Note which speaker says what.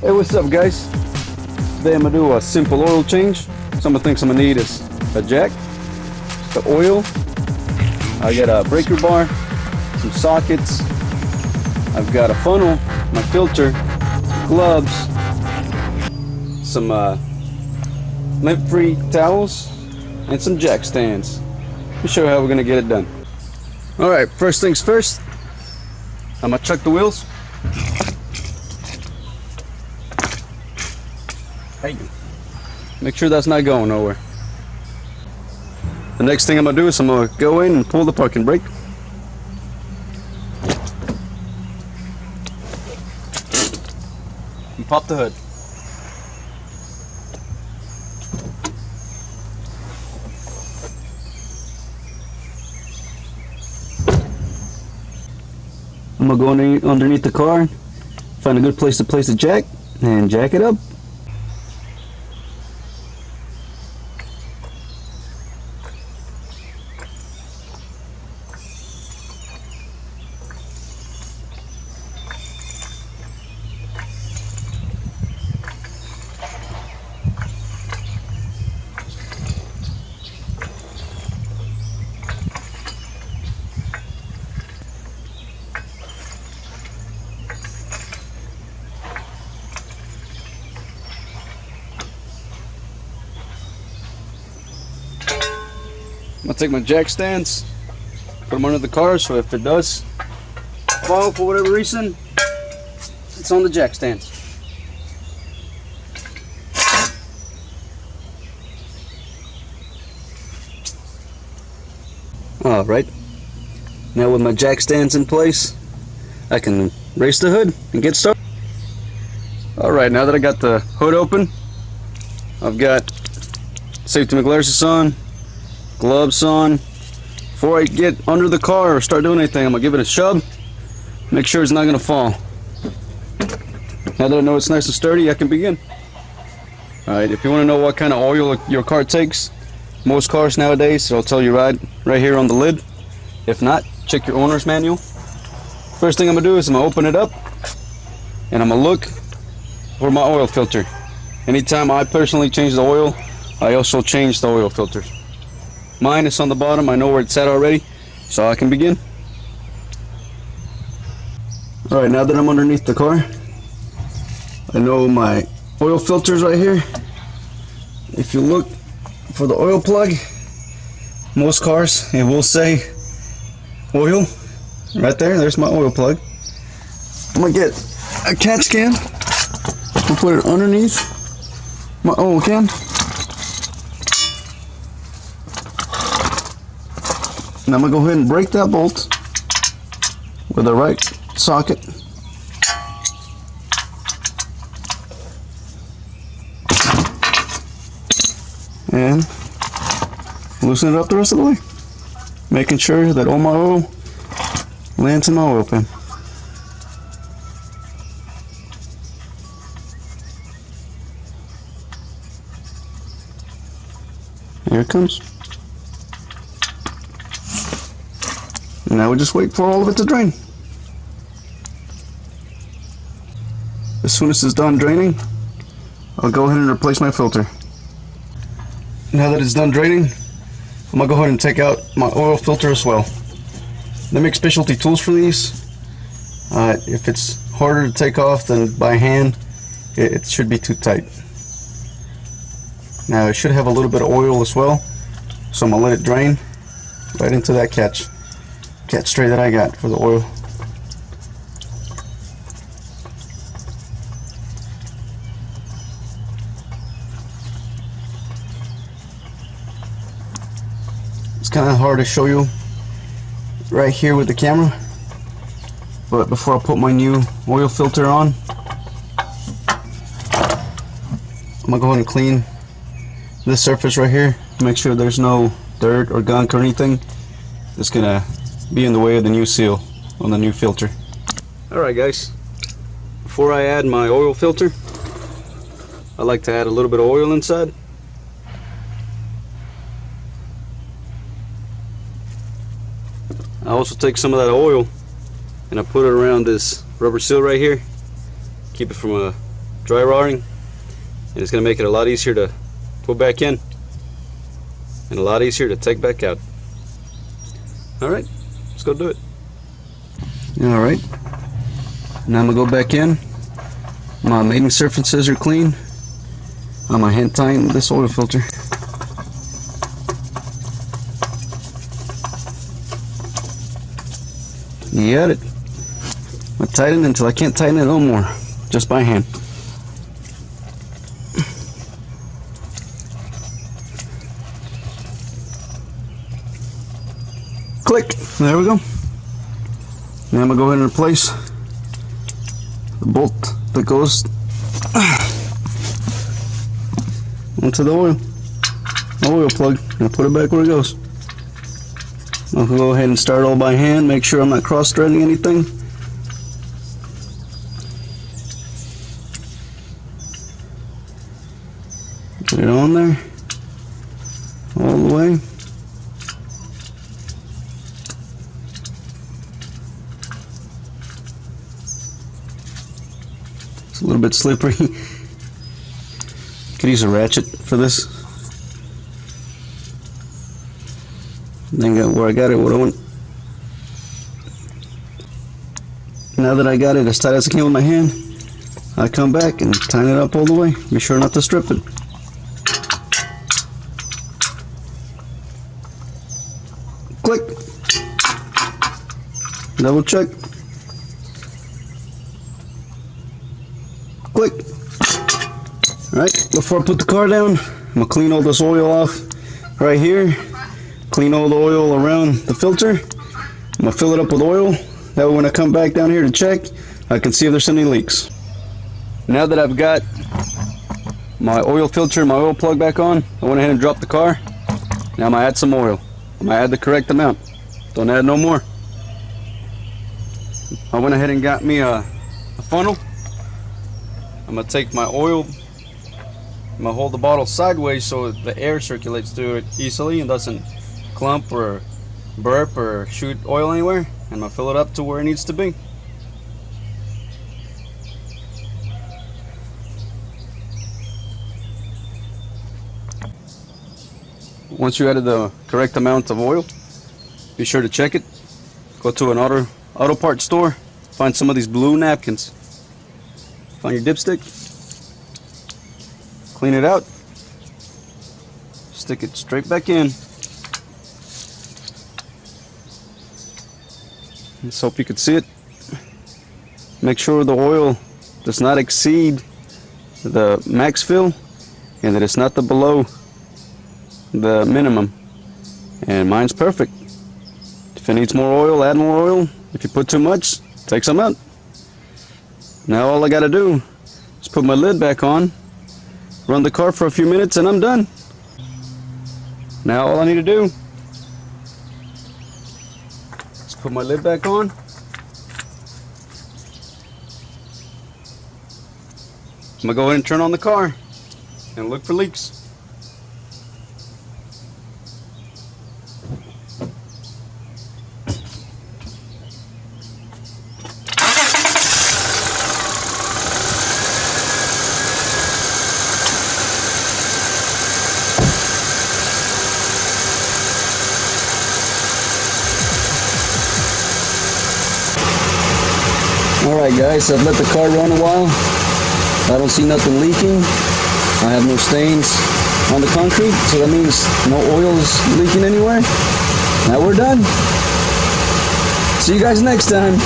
Speaker 1: Hey, what's up guys? Today I'm gonna do a simple oil change. Something things I'm gonna need is a jack, the oil, I got a breaker bar, some sockets, I've got a funnel, my filter, gloves, some lint-free towels, and some jack stands. Let me show you how we're gonna get it done. Alright, first things first, I'm gonna chuck the wheels. Hey. Make sure that's not going nowhere. The next thing I'm gonna do is I'm gonna go in and pull the parking brake. And pop the hood. I'm gonna go underneath the car, find a good place to place the jack, and jack it up. I'm gonna take my jack stands, put them under the car, so if it does fall for whatever reason, it's on the jack stands. Alright, now with my jack stands in place, I can raise the hood and get started. Alright, now that I got the hood open, I've got safety McGlasses on, gloves on. Before I get under the car or start doing anything, I'm gonna give it a shove, make sure it's not gonna fall. Now that I know it's nice and sturdy, I can begin. Alright, if you want to know what kind of oil your car takes, most cars nowadays, I'll tell you right here on the lid. If not, check your owner's manual. First thing I'm gonna do is I'm gonna open it up and I'm gonna look for my oil filter. Anytime I personally change the oil, I also change the oil filters. Mine is on the bottom, I know where it's at already, so I can begin. Alright, now that I'm underneath the car, I know my oil filters right here. If you look for the oil plug, most cars, it will say oil. Right there, there's my oil plug. I'm gonna get a catch can, and put it underneath my oil can. And I'm going to go ahead and break that bolt with the right socket. And loosen it up the rest of the way. Making sure that all my oil lands in my oil pan. Here it comes. Now we just wait for all of it to drain. As soon as it's done draining, I'll go ahead and replace my filter. Now that it's done draining, I'm gonna go ahead and take out my oil filter as well. They make specialty tools for these. If it's harder to take off than by hand, it should be too tight. Now it should have a little bit of oil as well, so I'm gonna let it drain right into that catch tray that I got for the oil. It's kind of hard to show you right here with the camera, but before I put my new oil filter on, I'm gonna go ahead and clean this surface right here to make sure there's no dirt or gunk or anything that's gonna be in the way of the new seal on the new filter. Alright guys, before I add my oil filter, I like to add a little bit of oil inside. I also take some of that oil and I put it around this rubber seal right here, keep it from dry routing, and it's going to make it a lot easier to put back in and a lot easier to take back out. Alright, let's go do it. Alright, now I'm going to go back in. My mating surfaces are clean. I'm going to hand tighten this oil filter. You got it. I tighten until I can't tighten it no more, just by hand. Click. There we go. Now I'm gonna go ahead and replace the bolt that goes onto the oil plug, and put it back where it goes. I'll go ahead and start all by hand, make sure I'm not cross-threading anything. Get it on there, all the way. It's a little bit slippery. Could use a ratchet for this. Then got where I got it, what I want. Now that I got it as tight as I can with my hand, I come back and tighten it up all the way. Be sure not to strip it. Click. Double check. Click. Alright, before I put the car down, I'm gonna clean all this oil off right here. Clean all the oil around the filter. I'm gonna fill it up with oil. That way when I come back down here to check, I can see if there's any leaks. Now that I've got my oil filter and my oil plug back on, I went ahead and dropped the car. Now I'm gonna add some oil. I'm gonna add the correct amount. Don't add no more. I went ahead and got me a funnel. I'm gonna take my oil, I'm gonna hold the bottle sideways so the air circulates through it easily and doesn't clump or burp or shoot oil anywhere. And I'm gonna fill it up to where it needs to be. Once you added the correct amount of oil, be sure to check it. Go to an auto parts store, find some of these blue napkins. Find your dipstick, clean it out, stick it straight back in. Let's hope you can see it. Make sure the oil does not exceed the max fill and that it's not below the minimum. And mine's perfect. If it needs more oil, add more oil. If you put too much, take some out. Now all I gotta do is put my lid back on, run the car for a few minutes, and I'm done. Now all I need to do is put my lid back on. I'm gonna go ahead and turn on the car and look for leaks. Alright guys, I've let the car run a while. I don't see nothing leaking. I have no stains on the concrete, so that means no oil is leaking anywhere. Now we're done. See you guys next time.